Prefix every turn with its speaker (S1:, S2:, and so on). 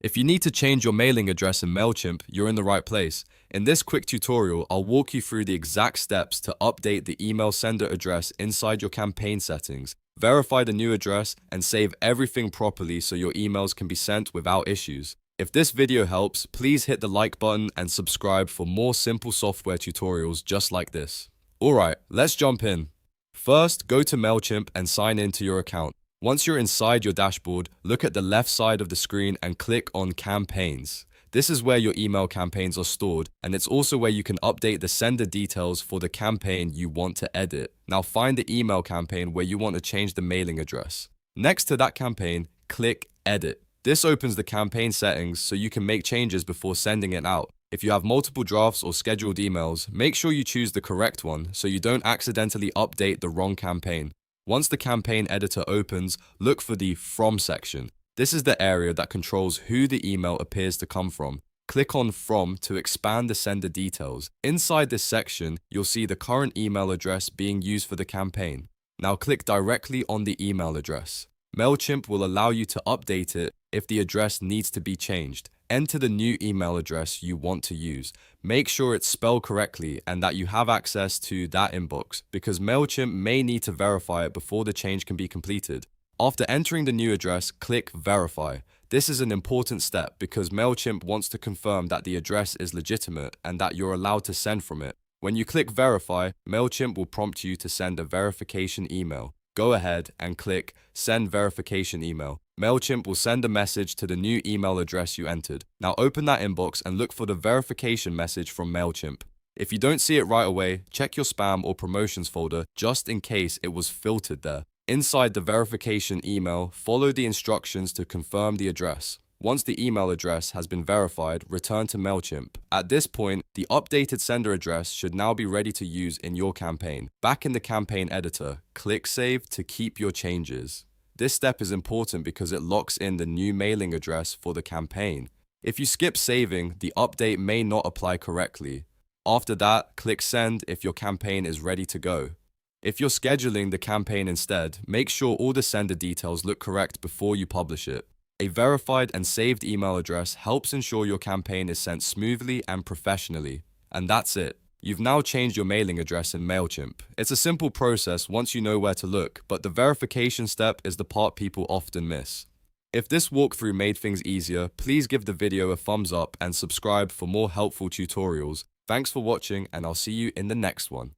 S1: If you need to change your mailing address in Mailchimp, you're in the right place. In this quick tutorial, I'll walk you through the exact steps to update the email sender address inside your campaign settings, verify the new address, and save everything properly so your emails can be sent without issues. If this video helps, please hit the like button and subscribe for more simple software tutorials just like this. Alright, let's jump in. First, go to Mailchimp and sign in to your account. Once you're inside your dashboard, look at the left side of the screen and click on Campaigns. This is where your email campaigns are stored, and it's also where you can update the sender details for the campaign you want to edit. Now find the email campaign where you want to change the mailing address. Next to that campaign, click Edit. This opens the campaign settings so you can make changes before sending it out. If you have multiple drafts or scheduled emails, make sure you choose the correct one so you don't accidentally update the wrong campaign. Once the campaign editor opens, look for the From section. This is the area that controls who the email appears to come from. Click on From to expand the sender details. Inside this section, you'll see the current email address being used for the campaign. Now click directly on the email address. Mailchimp will allow you to update it if the address needs to be changed. Enter the new email address you want to use. Make sure it's spelled correctly and that you have access to that inbox, because Mailchimp may need to verify it before the change can be completed. After entering the new address, click Verify. This is an important step because Mailchimp wants to confirm that the address is legitimate and that you're allowed to send from it. When you click Verify, Mailchimp will prompt you to send a verification email. Go ahead and click Send Verification Email. Mailchimp will send a message to the new email address you entered. Now open that inbox and look for the verification message from Mailchimp. If you don't see it right away, check your spam or promotions folder just in case it was filtered there. Inside the verification email, follow the instructions to confirm the address. Once the email address has been verified, return to Mailchimp. At this point, the updated sender address should now be ready to use in your campaign. Back in the campaign editor, click Save to keep your changes. This step is important because it locks in the new mailing address for the campaign. If you skip saving, the update may not apply correctly. After that, click Send if your campaign is ready to go. If you're scheduling the campaign instead, make sure all the sender details look correct before you publish it. A verified and saved email address helps ensure your campaign is sent smoothly and professionally. And that's it. You've now changed your mailing address in Mailchimp. It's a simple process once you know where to look, but the verification step is the part people often miss. If this walkthrough made things easier, please give the video a thumbs up and subscribe for more helpful tutorials. Thanks for watching, and I'll see you in the next one.